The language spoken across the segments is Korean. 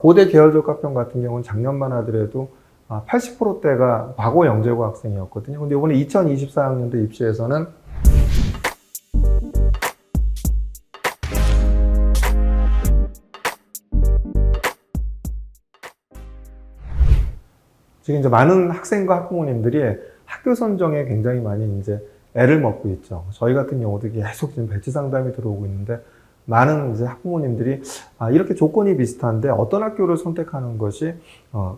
고대 계열적합평 같은 경우는 작년만 하더라도 80%대가 과거 영재고 학생이었거든요. 근데 이번에 2024학년도 입시에서는 지금 이제 많은 학생과 학부모님들이 학교 선정에 굉장히 많이 이제 애를 먹고 있죠. 저희 같은 경우도 계속 지금 배치 상담이 들어오고 있는데 많은 이제 학부모님들이 이렇게 조건이 비슷한데 어떤 학교를 선택하는 것이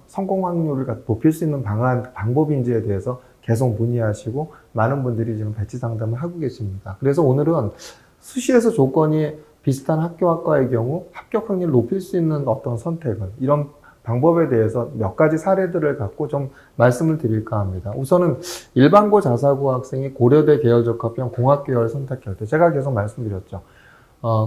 성공 확률을 높일 수 있는 방법인지에 대해서 계속 문의하시고 많은 분들이 지금 배치 상담을 하고 계십니다. 그래서 오늘은 수시에서 조건이 비슷한 학교학과의 경우 합격 확률을 높일 수 있는 어떤 선택을 이런 방법에 대해서 몇 가지 사례들을 갖고 좀 말씀을 드릴까 합니다. 우선은 일반고 자사고 학생이 고려대 계열적합평 공학계열 선택할 때 제가 계속 말씀드렸죠.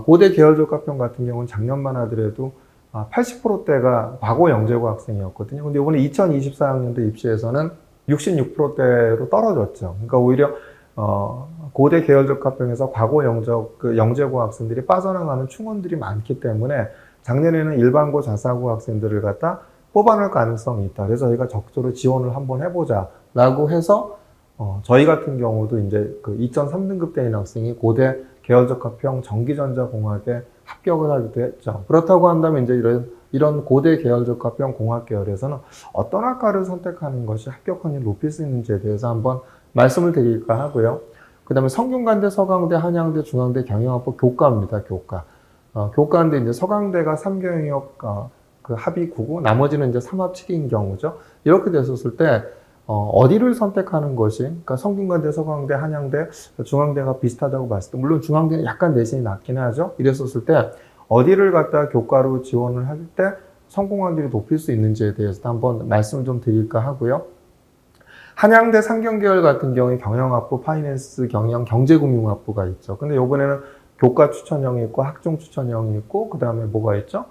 고대 계열적합평 같은 경우는 작년만 하더라도 80%대가 과거 영재고 학생이었거든요. 근데 이번에 2024학년도 입시에서는 66%대로 떨어졌죠. 그러니까 오히려 고대 계열적합평에서 과거 영재고 학생들이 빠져나가는 충원들이 많기 때문에 작년에는 일반고 자사고 학생들을 갖다 뽑아낼 가능성이 있다. 그래서 저희가 적극적으로 지원을 한번 해보자 라고 해서 저희 같은 경우도 이제 그 2.3등급 되는 학생이 고대 계열적합평 전기전자공학에 합격을 하기도 했죠. 그렇다고 한다면 이제 이런 고대 계열적합평 공학 계열에서는 어떤 학과를 선택하는 것이 합격 확률을 높일 수 있는지에 대해서 한번 말씀을 드릴까 하고요. 그 다음에 성균관대, 서강대, 한양대, 중앙대, 경영학부 교과입니다. 교과. 교과인데 이제 서강대가 3경영역 그 합이 9고 나머지는 이제 3합 7인 경우죠. 이렇게 됐었을 때 어디를 선택하는 것이, 그러니까 성균관대, 서강대, 한양대, 중앙대가 비슷하다고 봤을 때, 물론 중앙대는 약간 내신이 낮긴 하죠. 이랬었을 때, 어디를 갖다 교과로 지원을 할 때 성공 확률이 높일 수 있는지에 대해서 한번 말씀을 좀 드릴까 하고요. 한양대 상경계열 같은 경우에 경영학부, 파이낸스, 경영, 경제금융학부가 있죠. 근데 이번에는 교과 추천형이 있고, 학종 추천형이 있고, 그 다음에 뭐가 있죠?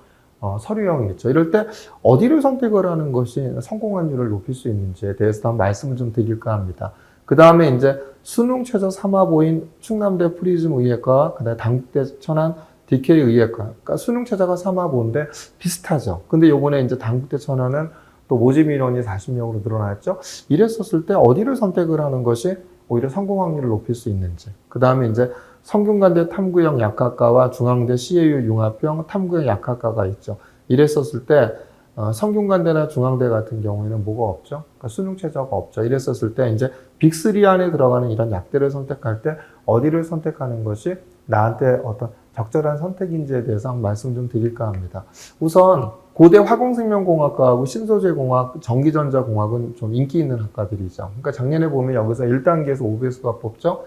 서류형이 있죠. 이럴 때 어디를 선택을 하는 것이 성공 확률을 높일 수 있는지에 대해서 한번 말씀을 좀 드릴까 합니다. 그 다음에 이제 수능 최저 3화보인 충남대 프리즘 의예과, 그 다음에 당국대 천안 DK 의예과. 그러니까 수능 최저가 3화보인데 비슷하죠. 근데 요번에 이제 당국대 천안은 또 모집 인원이 40명으로 늘어났죠. 이랬었을 때 어디를 선택을 하는 것이 오히려 성공 확률을 높일 수 있는지. 그 다음에 이제 성균관대 탐구형 약학과와 중앙대 CAU 융합형 탐구형 약학과가 있죠. 이랬었을 때 성균관대나 중앙대 같은 경우에는 뭐가 없죠? 그러니까 수능 최저가 없죠. 이랬었을 때 이제 빅3 안에 들어가는 이런 약대를 선택할 때 어디를 선택하는 것이 나한테 어떤 적절한 선택인지에 대해서 한번 말씀 좀 드릴까 합니다. 우선 고대 화공생명공학과하고 신소재공학, 전기전자공학은 좀 인기 있는 학과들이죠. 그러니까 작년에 보면 여기서 1단계에서 5배수가 뽑죠.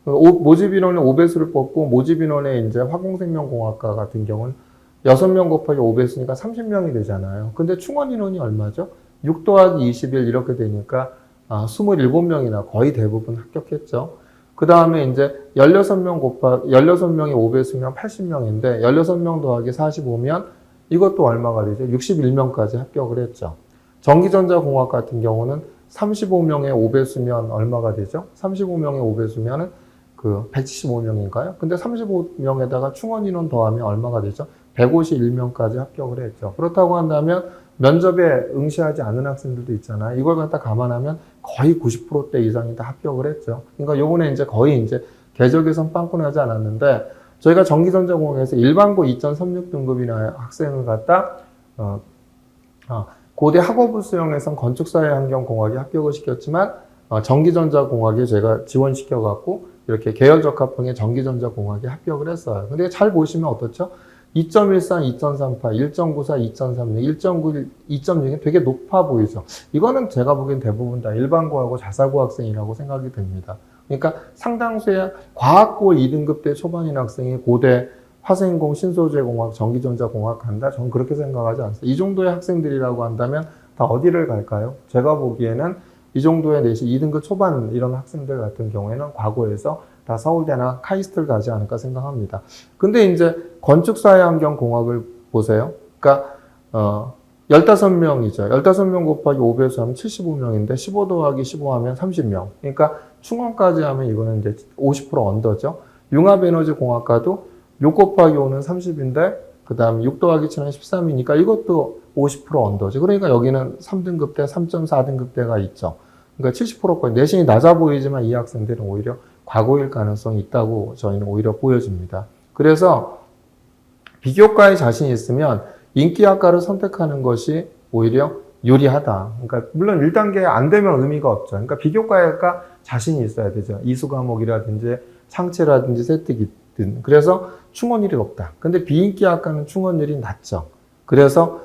모집 인원에 5배수를 뽑고 모집 인원에 이제 화공생명공학과 같은 경우는 6명 곱하기 5배수니까 30명이 되잖아요. 근데 충원 인원이 얼마죠? 6 더하기 21 이렇게 되니까 27명이나 거의 대부분 합격했죠. 그 다음에 이제 16명이 5배수면 80명인데 16명 더하기 45면 이것도 얼마가 되죠? 61명까지 합격을 했죠. 전기전자공학 같은 경우는 35명의 5배수면 얼마가 되죠? 35명의 5배수면은 175명인가요? 근데 35명에다가 충원 인원 더하면 얼마가 되죠? 151명까지 합격을 했죠. 그렇다고 한다면 면접에 응시하지 않은 학생들도 있잖아요. 이걸 갖다 감안하면 거의 90%대 이상이 다 합격을 했죠. 그러니까 요번에 이제 거의 이제 궤적 개선 빵꾸 나지 않았는데 저희가 전기전자공학에서 일반고 2.36등급이나 학생을 갖다 고대 학업부 수용에선 건축사회환경공학에 합격을 시켰지만 전기전자공학에 제가 지원시켜갖고 이렇게 계열적합평에 전기전자공학에 합격을 했어요. 근데 잘 보시면 어떻죠? 2.13, 2.38, 1.94, 2.36, 1.91, 2.6이 되게 높아 보이죠. 이거는 제가 보기엔 대부분 다 일반고하고 자사고 학생이라고 생각이 됩니다. 그러니까 상당수의 과학고 2등급대 초반인 학생이 고대 화생공, 신소재공학, 전기전자공학 간다? 저는 그렇게 생각하지 않습니다. 이 정도의 학생들이라고 한다면 다 어디를 갈까요? 제가 보기에는 이 정도의 내신 2등급 초반 이런 학생들 같은 경우에는 과거에서 다 서울대나 카이스트를 가지 않을까 생각합니다. 근데 이제 건축사회환경공학을 보세요. 그러니까 15명이죠. 15명 곱하기 5배수 하면 75명인데 15 더하기 15 하면 30명. 그러니까 충원까지 하면 이거는 이제 50% 언더죠. 융합에너지공학과도 6 곱하기 5는 30인데 그 다음에 6 더하기 7은 13이니까 이것도 50% 언더지. 그러니까 여기는 3등급대, 3.4등급대가 있죠. 그러니까 70%까지 내신이 낮아 보이지만 이 학생들은 오히려 과고일 가능성이 있다고 저희는 오히려 보여집니다. 그래서 비교과에 자신이 있으면 인기학과를 선택하는 것이 오히려 유리하다. 그러니까 물론 1단계 안 되면 의미가 없죠. 그러니까 비교과가 자신이 있어야 되죠. 이수 과목이라든지 상체라든지 세특이든. 그래서 충원율이 높다. 근데 비인기학과는 충원율이 낮죠. 그래서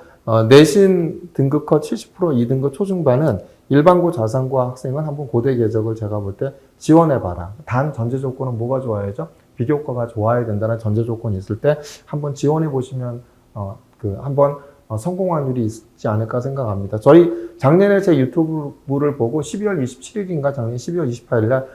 내신 등급컷 70% 2등급 초중반은 일반고 자산고 학생은 한번 고대 계적을 제가 볼 때 지원해봐라. 단 전제 조건은 뭐가 좋아야죠? 비교과가 좋아야 된다는 전제 조건이 있을 때 한번 지원해보시면 한번 성공 확률이 있지 않을까 생각합니다. 저희 작년에 제 유튜브를 보고 12월 27일인가 작년 12월 28일날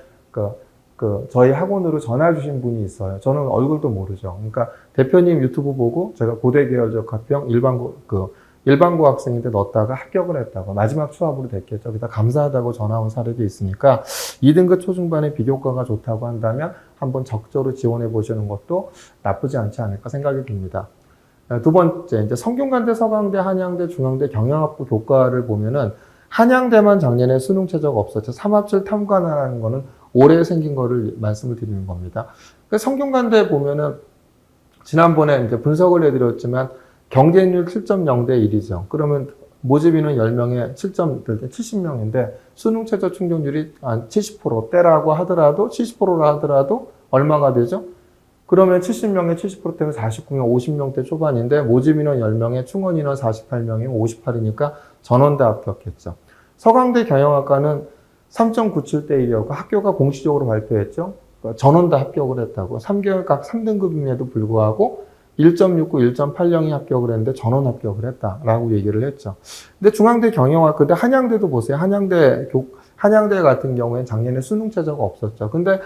저희 학원으로 전화 주신 분이 있어요. 저는 얼굴도 모르죠. 그러니까 대표님 유튜브 보고 제가 고대 계열적 합병 일반고 학생인데 넣었다가 합격을 했다고 마지막 수업으로 됐겠죠. 그래서 감사하다고 전화 온 사례도 있으니까 2등급 초중반에 비교과가 좋다고 한다면 한번 적극적으로 지원해 보시는 것도 나쁘지 않지 않을까 생각이 듭니다. 두 번째, 이제 성균관대, 서강대, 한양대, 중앙대, 경영학부 교과를 보면은 한양대만 작년에 수능 최저가 없었죠. 3합칠 탐관하는 거는 올해 생긴 거를 말씀을 드리는 겁니다. 성균관대 보면은 지난번에 이제 분석을 해드렸지만 경쟁률 7.0대 1이죠. 그러면 모집인은 10명에 70명인데 수능 최저 충족률이 한 70%대라고 하더라도 70%라 하더라도 얼마가 되죠? 그러면 70명에 70%대면 49명, 50명대 초반인데 모집인원 10명에 충원인원 48명이면 58이니까 전원대 합격했죠. 서강대 경영학과는 3.97대 1이었고 학교가 공식적으로 발표했죠. 전원대 합격을 했다고. 3개월 각 3등급임에도 불구하고 1.69, 1.80이 합격을 했는데 전원 합격을 했다라고 얘기를 했죠. 근데 중앙대 경영학과, 근데 한양대도 보세요. 한양대 같은 경우에는 작년에 수능 최저가 없었죠. 근데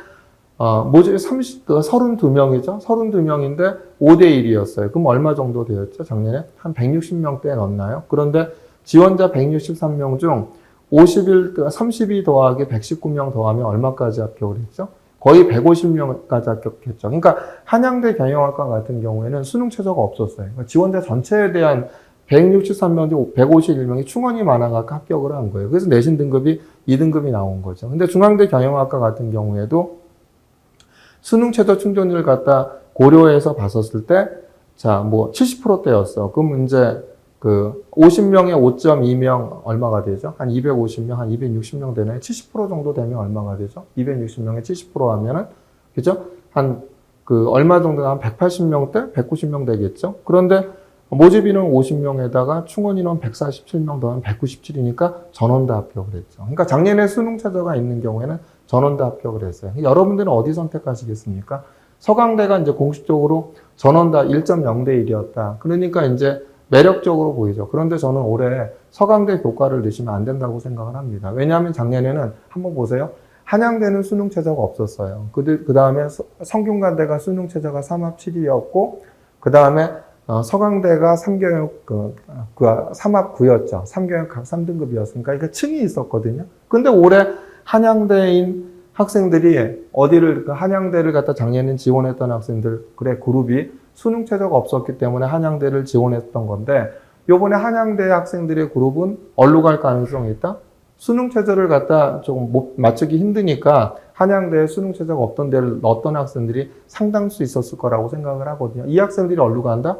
모집이 32명이죠. 32명인데 5대 1이었어요. 그럼 얼마 정도 되었죠? 작년에 한 160명대에 넣었나요? 그런데 지원자 163명 중 32 더하기 119명 더하면 얼마까지 합격을 했죠? 거의 150명까지 합격했죠. 그러니까 한양대 경영학과 같은 경우에는 수능 최저가 없었어요. 그러니까 지원자 전체에 대한 163명 중 151명이 충원이 많아갖고 합격을 한 거예요. 그래서 내신 등급이 2등급이 나온 거죠. 근데 중앙대 경영학과 같은 경우에도 수능 최저 충족률 갖다 고려해서 봤었을 때, 70%대였어. 그럼 이제 50명에 5.2명 얼마가 되죠? 한 250명, 한 260명 되나요? 70% 정도 되면 얼마가 되죠? 260명에 70% 하면은, 그죠? 얼마 정도가 한 180명대? 190명 되겠죠? 그런데 모집인원 50명에다가 충원인원 147명 더하면 197이니까 전원대 합격을 했죠. 그러니까 작년에 수능 최저가 있는 경우에는 전원대 합격을 했어요. 여러분들은 어디 선택하시겠습니까? 서강대가 이제 공식적으로 전원대 1.0대 1이었다. 그러니까 이제 매력적으로 보이죠. 그런데 저는 올해 서강대 교과를 넣으시면 안 된다고 생각을 합니다. 왜냐하면 작년에는 한번 보세요. 한양대는 수능 최저가 없었어요. 그 다음에 성균관대가 수능 최저가 3합 7이었고, 그 다음에 서강대가 3경영, 3합 9였죠. 3경영 각 3등급이었으니까, 그러니까 층이 있었거든요. 근데 올해 한양대인 학생들이 한양대를 갖다 작년에 지원했던 학생들의 그룹이 수능 최저가 없었기 때문에 한양대를 지원했던 건데, 요번에 한양대 학생들의 그룹은 어디로 갈 가능성이 있다? 수능 최저를 갖다 조금 맞추기 힘드니까 한양대에 수능 최저가 없던 데를 넣었던 학생들이 상당수 있었을 거라고 생각을 하거든요. 이 학생들이 어디로 간다?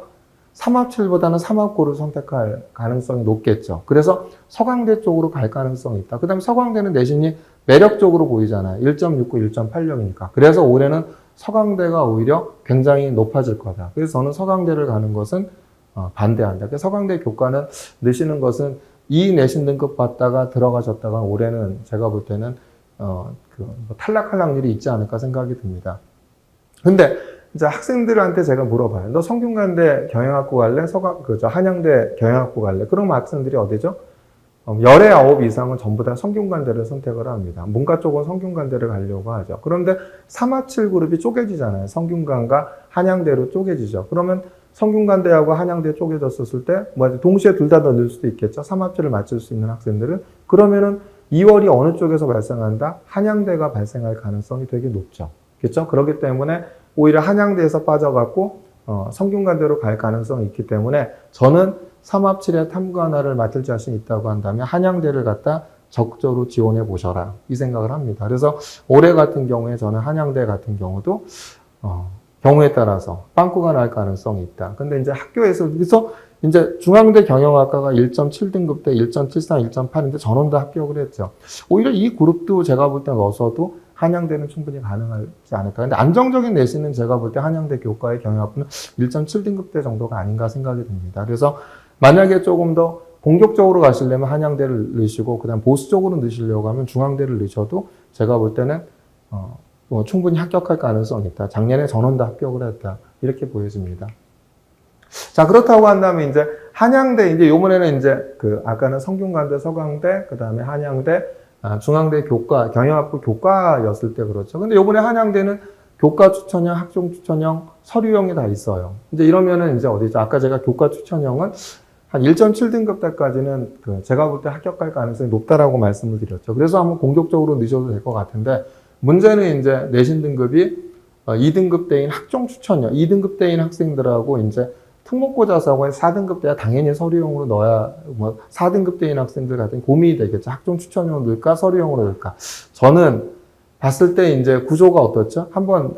3합7보다는 3합9를 선택할 가능성이 높겠죠. 그래서 서강대 쪽으로 갈 가능성이 있다. 그 다음에 서강대는 내신이 매력적으로 보이잖아요. 1.69, 1.86이니까. 그래서 올해는 서강대가 오히려 굉장히 높아질 거다. 그래서 저는 서강대를 가는 것은 반대한다. 그래서 서강대 교과는 넣으시는 것은 이 내신 등급 받다가 들어가셨다가 올해는 제가 볼 때는 탈락할 확률이 있지 않을까 생각이 듭니다. 근데 이제 학생들한테 제가 물어봐요. 너 성균관대 경영학부 갈래? 한양대 경영학부 갈래? 그럼 학생들이 어디죠? 열의 9 이상은 전부 다 성균관대를 선택을 합니다. 문과 쪽은 성균관대를 가려고 하죠. 그런데 3합7 그룹이 쪼개지잖아요. 성균관과 한양대로 쪼개지죠. 그러면 성균관대하고 한양대 쪼개졌을 때, 동시에 둘 다 넣을 수도 있겠죠. 3합치를 맞출 수 있는 학생들은. 그러면은 2월이 어느 쪽에서 발생한다? 한양대가 발생할 가능성이 되게 높죠. 그렇죠? 그렇기 때문에 오히려 한양대에서 빠져갖고, 성균관대로 갈 가능성이 있기 때문에 저는 3합7의 탐구 하나를 맡을 자신이 있다고 한다면 한양대를 갖다 적극적으로 지원해 보셔라. 이 생각을 합니다. 그래서 올해 같은 경우에 저는 한양대 같은 경우도 경우에 따라서 빵꾸가 날 가능성이 있다. 근데 이제 학교에서 그래서 이제 중앙대 경영학과가 1.7등급 대 1.73, 1.8인데 전원 다 합격을 했죠. 오히려 이 그룹도 제가 볼 때 넣어서도 한양대는 충분히 가능하지 않을까. 근데 안정적인 내신은 제가 볼 때 한양대 교과의 경영학부는 1.7등급대 정도가 아닌가 생각이 듭니다. 그래서 만약에 조금 더 공격적으로 가시려면 한양대를 넣으시고 그다음 보수적으로 넣으시려고 하면 중앙대를 넣으셔도 제가 볼 때는 충분히 합격할 가능성이 있다. 작년에 전원 다 합격을 했다. 이렇게 보여집니다. 자, 그렇다고 한다면 이제 한양대, 이제 요번에는 이제 아까는 성균관대, 서강대, 그 다음에 한양대, 중앙대 교과, 경영학부 교과였을 때 그렇죠. 근데 요번에 한양대는 교과 추천형, 학종 추천형, 서류형이 다 있어요. 이제 이러면은 이제 어디죠? 아까 제가 교과 추천형은 한 1.7등급 때까지는 제가 볼 때 합격할 가능성이 높다라고 말씀을 드렸죠. 그래서 한번 공격적으로 넣으셔도 될 것 같은데, 문제는 이제 내신 등급이 2등급대인 학종 추천형, 2등급대인 학생들하고 이제 특목고 자사고에 4등급대야 당연히 서류형으로 넣어야, 4등급대인 학생들 같은 고민이 되겠죠. 학종 추천형으로 넣을까, 서류형으로 넣을까. 저는 봤을 때 이제 구조가 어떻죠? 한번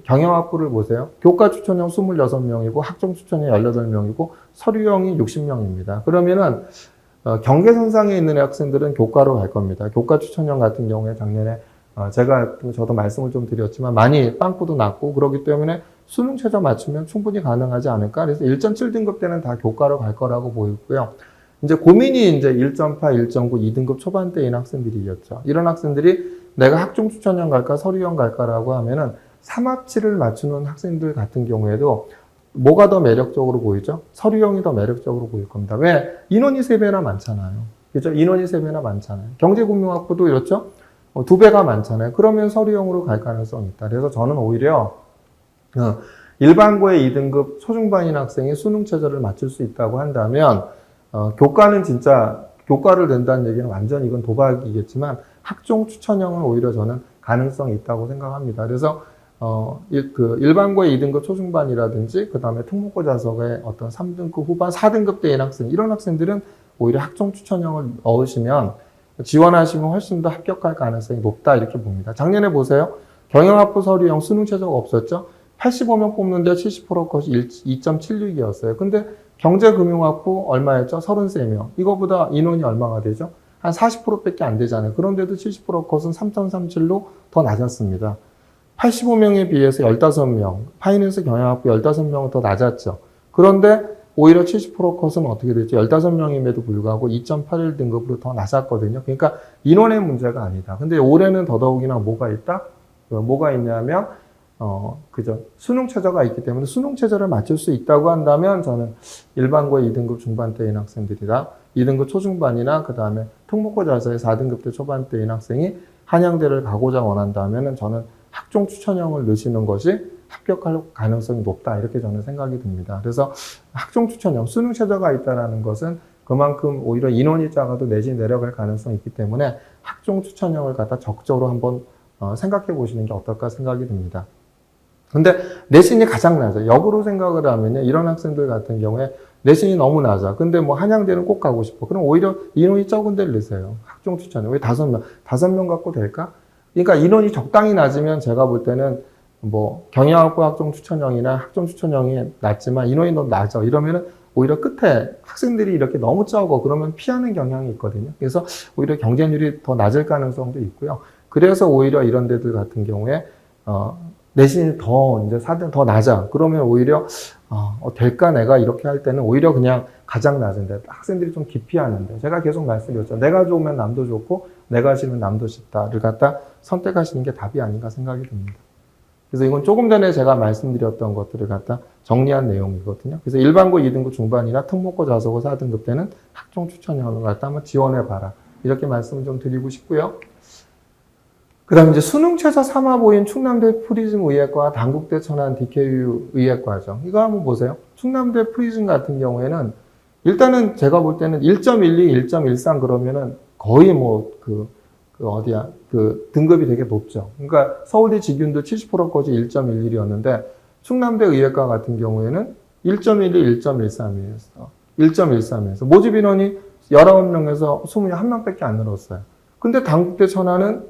경영학부를 보세요. 교과 추천형 26명이고, 학종 추천형 18명이고, 서류형이 60명입니다. 그러면은, 경계선상에 있는 학생들은 교과로 갈 겁니다. 교과 추천형 같은 경우에 작년에, 저도 말씀을 좀 드렸지만, 많이 빵꾸도 났고, 그렇기 때문에 수능 최저 맞추면 충분히 가능하지 않을까. 그래서 1.7등급 때는 다 교과로 갈 거라고 보이고요. 이제 고민이 이제 1.8, 1.9, 2등급 초반대인 학생들이었죠. 이런 학생들이 내가 학종 추천형 갈까, 서류형 갈까라고 하면은 3합치를 맞추는 학생들 같은 경우에도 뭐가 더 매력적으로 보이죠? 서류형이 더 매력적으로 보일 겁니다. 왜? 인원이 3배나 많잖아요. 그죠? 인원이 3배나 많잖아요. 경제금융학부도 이렇죠? 2배가 많잖아요. 그러면 서류형으로 갈 가능성이 있다. 그래서 저는 오히려 일반고의 2등급 초중반인 학생이 수능 최저를 맞출 수 있다고 한다면 교과는 진짜 교과를 낸다는 얘기는 완전 이건 도박이겠지만 학종 추천형은 오히려 저는 가능성이 있다고 생각합니다. 그래서 일반고의 2등급 초중반이라든지 그 다음에 특목고 자석의 어떤 3등급 후반, 4등급대인 학생 이런 학생들은 오히려 학종 추천형을 넣으시면 지원하시면 훨씬 더 합격할 가능성이 높다 이렇게 봅니다. 작년에 보세요. 경영학부 서류형 수능 최저가 없었죠. 85명 뽑는데 70% 컷이 2.76이었어요. 근데 경제금융학부 얼마였죠? 33명. 이거보다 인원이 얼마가 되죠? 한 40%밖에 안 되잖아요. 그런데도 70% 컷은 3.37로 더 낮았습니다. 85명에 비해서 15명, 파이낸스 경영학부 15명은 더 낮았죠. 그런데 오히려 70% 컷은 어떻게 됐죠? 15명임에도 불구하고 2.81등급으로 더 낮았거든요. 그러니까 인원의 문제가 아니다. 근데 올해는 더더욱이나 뭐가 있다? 뭐가 있냐면 그죠. 수능 최저가 있기 때문에 수능 최저를 맞출 수 있다고 한다면 저는 일반고의 2등급 중반대인 학생들이나 2등급 초중반이나 그 다음에 특목고 자사의 4등급대 초반대인 학생이 한양대를 가고자 원한다면 저는 학종 추천형을 넣으시는 것이 합격할 가능성이 높다 이렇게 저는 생각이 듭니다. 그래서 학종 추천형 수능 최저가 있다는 것은 그만큼 오히려 인원이 작아도 내신 내려갈 가능성이 있기 때문에 학종 추천형을 갖다 적극적으로 한번 생각해 보시는 게 어떨까 생각이 듭니다. 근데 내신이 가장 낮아. 역으로 생각을 하면요. 이런 학생들 같은 경우에 내신이 너무 낮아. 근데 뭐 한양대는 꼭 가고 싶어. 그럼 오히려 인원이 적은 데를 넣으세요. 학종 추천형. 왜 5명? 5명 갖고 될까? 그러니까 인원이 적당히 낮으면 제가 볼 때는 뭐 경영학부 학종 추천형이나 학종 추천형이 낮지만 인원이 너무 낮아. 이러면은 오히려 끝에 학생들이 이렇게 너무 적어. 그러면 피하는 경향이 있거든요. 그래서 오히려 경쟁률이 더 낮을 가능성도 있고요. 그래서 오히려 이런 데들 같은 경우에 내신이 더 이제 4등 더 낮아. 그러면 오히려 될까 내가 이렇게 할 때는 오히려 그냥 가장 낮은데 학생들이 좀 기피하는데 제가 계속 말씀드렸죠. 내가 좋으면 남도 좋고 내가 싫으면 남도 싫다를 갖다 선택하시는 게 답이 아닌가 생각이 듭니다. 그래서 이건 조금 전에 제가 말씀드렸던 것들을 갖다 정리한 내용이거든요. 그래서 일반고 2등급 중반이나 특목고 자소고 4등급 때는 학종 추천형을 갖다 한번 지원해봐라. 이렇게 말씀을 좀 드리고 싶고요. 그 다음에 이제 수능 최저 3화보인 충남대 프리즘 의예과, 단국대 천안 DKU 의예과죠. 이거 한번 보세요. 충남대 프리즘 같은 경우에는 일단은 제가 볼 때는 1.12, 1.13 그러면은 거의 뭐 등급이 되게 높죠. 그러니까 서울대 직윤도 70%까지 1.11이었는데 충남대 의예과 같은 경우에는 1.12, 1.13이었어. 1.13에서. 모집 인원이 19명에서 21명밖에 안 늘었어요. 근데 단국대 천안은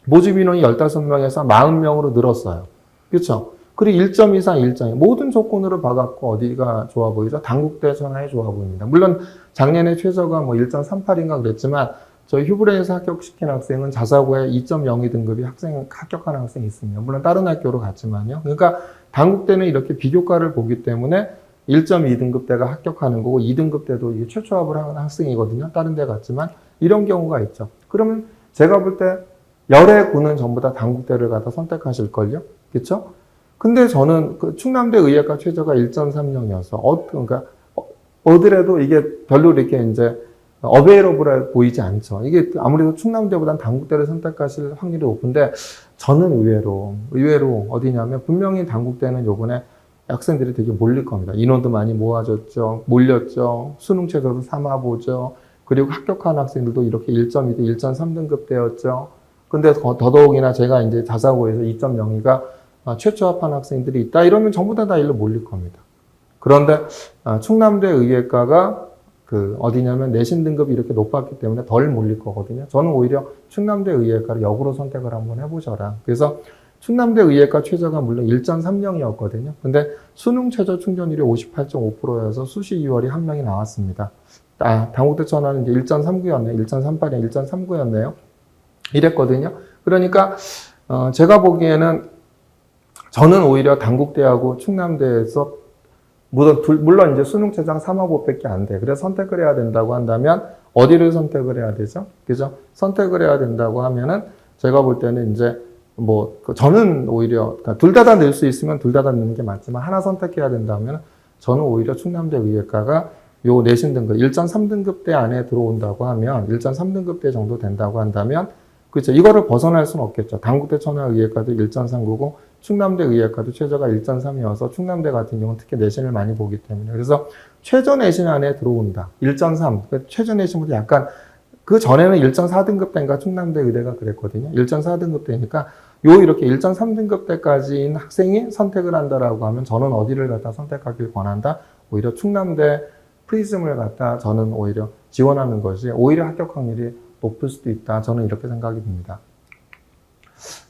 모집 인원이 15명에서 40명으로 늘었어요. 그렇죠? 그리고 1.24, 1.2 모든 조건으로 봐갖고 어디가 좋아 보이죠? 단국대 천안이 좋아 보입니다. 물론 작년에 최저가 뭐 1.38인가 그랬지만 저희 휴브레에서 합격시킨 학생은 자사고에 2.02 등급이 합격한 학생이 있습니다. 물론 다른 학교로 갔지만요. 그러니까 단국대는 이렇게 비교과를 보기 때문에 1.2 등급대가 합격하는 거고 2등급 때도 이게 최초 합을 하는 학생이거든요. 다른 데 갔지만 이런 경우가 있죠. 그러면 제가 볼 때 열의 군은 전부 다 단국대를 갖다 선택하실걸요? 그렇죠? 근데 저는 그 충남대 의예과 최저가 1.30이어서 그러니까 어디라도 이게 별로 이렇게 이제 어베이러블해 보이지 않죠. 이게 아무래도 충남대보다는 단국대를 선택하실 확률이 높은데 저는 의외로 어디냐면 분명히 단국대는 요번에 학생들이 되게 몰릴 겁니다. 인원도 많이 모아졌죠. 몰렸죠. 수능 최저도 삼아보죠. 그리고 합격한 학생들도 이렇게 1.2대 1.3등급대였죠. 근데 더더욱이나 제가 이제 자사고에서 2.02가 최초 합한 학생들이 있다. 이러면 전부 다 일로 몰릴 겁니다. 그런데 충남대 의예과가 어디냐면 내신 등급이 이렇게 높았기 때문에 덜 몰릴 거거든요. 저는 오히려 충남대 의예과를 역으로 선택을 한번 해보셔라. 그래서 충남대 의예과 최저가 물론 1.30이었거든요. 근데 수능 최저 충전율이 58.5%여서 수시 2월이 한 명이 나왔습니다. 단국대 천안은 이제 1.39였네요. 1.38이 1.39였네요. 이랬거든요. 그러니까 제가 보기에는 저는 오히려 단국대하고 충남대에서 물론 이제 수능 최장 3하고밖에 안 돼. 그래서 선택을 해야 된다고 한다면 어디를 선택을 해야 되죠? 그죠? 선택을 해야 된다고 하면은 제가 볼 때는 이제 저는 오히려 둘 다 넣을 수 있으면 둘 다 넣는 게 맞지만 하나 선택해야 된다면 저는 오히려 충남대 의예과가 요 내신 등급 1.3등급대 안에 들어온다고 하면 1.3등급대 정도 된다고 한다면 그렇죠. 이거를 벗어날 수는 없겠죠. 단국대 천안의예과도 1.39고 충남대 의예과도 최저가 1.3이어서 충남대 같은 경우는 특히 내신을 많이 보기 때문에 그래서 최저 내신 안에 들어온다. 1.3. 최저 내신보다 약간 그 전에는 1.4등급대인가 충남대 의대가 그랬거든요. 1.4등급대니까 이렇게 1.3등급대까지인 학생이 선택을 한다라고 하면 저는 어디를 갖다 선택하길 권한다. 오히려 충남대 프리즘을 갖다 저는 오히려 지원하는 것이 오히려 합격 확률이 높을 수도 있다. 저는 이렇게 생각이 듭니다.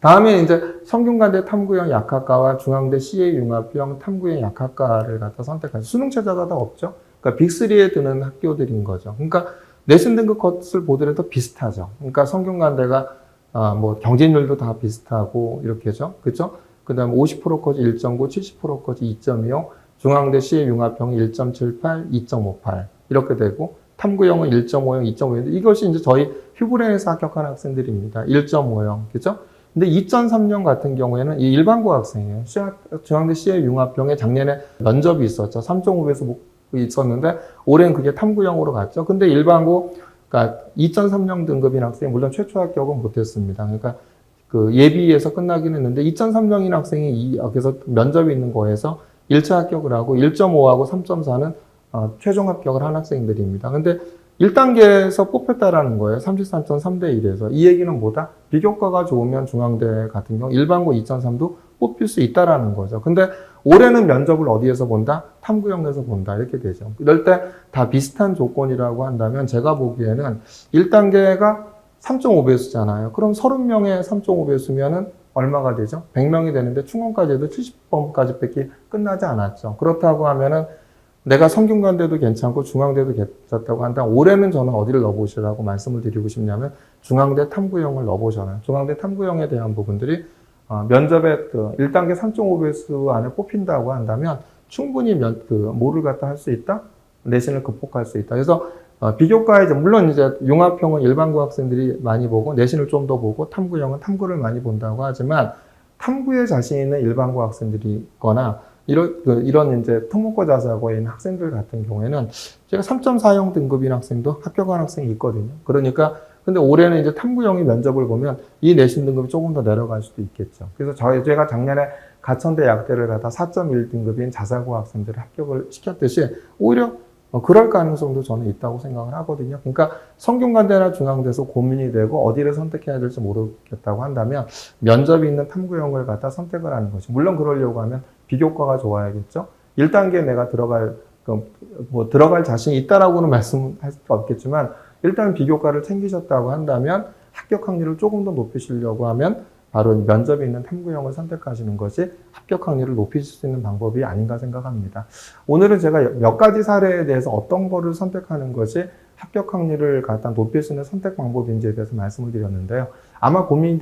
다음에 이제 성균관대 탐구형 약학과와 중앙대 CA 융합형 탐구형 약학과를 갖다 선택하죠. 수능 최저가 다 없죠. 그러니까 빅3에 드는 학교들인 거죠. 그러니까 내신 등급 컷을 보더라도 비슷하죠. 그러니까 성균관대가 경쟁률도 다 비슷하고 이렇게죠. 그렇죠? 그다음 50%까지 1.9, 70%까지 2.25, 중앙대 CA 융합형이 1.78, 2.58 이렇게 되고 탐구형은 1.5형, 2.5형. 이것이 이제 저희 휴브레에서 합격한 학생들입니다. 1.5형. 그죠? 근데 2.3형 같은 경우에는 이 일반고 학생이에요. 중앙대 CA 융합형에 작년에 면접이 있었죠. 3.5배수 있었는데 올해는 그게 탐구형으로 갔죠. 근데 일반고, 그러니까 2.3형 등급인 학생이 물론 최초 합격은 못했습니다. 그러니까 그 예비에서 끝나긴 했는데 2.3형인 학생이 여기서 면접이 있는 거에서 1차 합격을 하고 1.5하고 3.4는 최종 합격을 한 학생들입니다. 근데 1단계에서 뽑혔다라는 거예요. 33.3대 1에서. 이 얘기는 뭐다? 비교과가 좋으면 중앙대 같은 경우 일반고 2.3도 뽑힐 수 있다라는 거죠. 근데 올해는 면접을 어디에서 본다? 탐구형에서 본다. 이렇게 되죠. 이럴 때 다 비슷한 조건이라고 한다면 제가 보기에는 1단계가 3.5배수잖아요. 그럼 30명에 3.5배수면은 얼마가 되죠? 100명이 되는데 충원까지 해도 70번까지밖에 끝나지 않았죠. 그렇다고 하면은 내가 성균관대도 괜찮고 중앙대도 괜찮다고 한다면 올해는 저는 어디를 넣어보시라고 말씀을 드리고 싶냐면 중앙대 탐구형을 넣어보셔라. 중앙대 탐구형에 대한 부분들이 면접에 1단계 3.5배수 안에 뽑힌다고 한다면 충분히 뭐를 갖다 할 수 있다? 내신을 극복할 수 있다. 그래서 비교과에 물론 이제 융합형은 일반고 학생들이 많이 보고 내신을 좀 더 보고 탐구형은 탐구를 많이 본다고 하지만 탐구에 자신 있는 일반고 학생들이 있거나 이런 이제 특목고 자사고에 있는 학생들 같은 경우에는 제가 3.4형 등급인 학생도 합격한 학생이 있거든요. 그러니까 근데 올해는 이제 탐구형이 면접을 보면 이 내신 등급이 조금 더 내려갈 수도 있겠죠. 그래서 제가 작년에 가천대 약대를 갖다 4.1 등급인 자사고 학생들을 합격을 시켰듯이 오히려 그럴 가능성도 저는 있다고 생각을 하거든요. 그러니까 성균관대나 중앙대에서 고민이 되고 어디를 선택해야 될지 모르겠다고 한다면 면접이 있는 탐구형을 갖다 선택을 하는 것이 물론 그러려고 하면 비교과가 좋아야겠죠. 1단계에 내가 들어갈 뭐 들어갈 자신이 있다라고는 말씀할 수 없겠지만 일단 비교과를 챙기셨다고 한다면 합격 확률을 조금 더 높이시려고 하면 바로 면접에 있는 탐구형을 선택하시는 것이 합격 확률을 높이실 수 있는 방법이 아닌가 생각합니다. 오늘은 제가 몇 가지 사례에 대해서 어떤 거를 선택하는 것이 합격 확률을 갖다 높일 수 있는 선택 방법인지에 대해서 말씀을 드렸는데요. 아마 고민이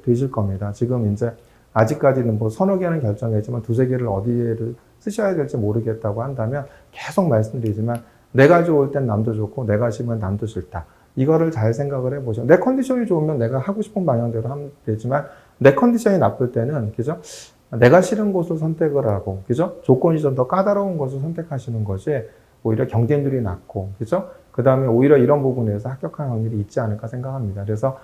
되실 겁니다. 지금 이제 아직까지는 뭐 서너 개는 결정했지만 두세 개를 어디를 쓰셔야 될지 모르겠다고 한다면 계속 말씀드리지만 내가 좋을 땐 남도 좋고 내가 싫으면 남도 싫다. 이거를 잘 생각을 해보죠. 내 컨디션이 좋으면 내가 하고 싶은 방향대로 하면 되지만 내 컨디션이 나쁠 때는 그죠? 내가 싫은 곳을 선택을 하고 그죠? 조건이 좀 더 까다로운 것을 선택하시는 것이 오히려 경쟁률이 낮고 그죠? 그 다음에 오히려 이런 부분에서 합격할 확률이 있지 않을까 생각합니다. 그래서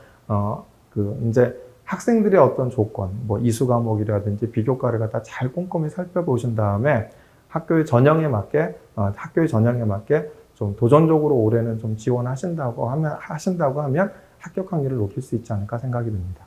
이제 학생들의 어떤 조건, 뭐 이수 과목이라든지 비교과를 갖다 잘 꼼꼼히 살펴보신 다음에 학교의 전형에 맞게 좀 도전적으로 올해는 좀 지원하신다고 하면 합격 확률을 높일 수 있지 않을까 생각이 듭니다.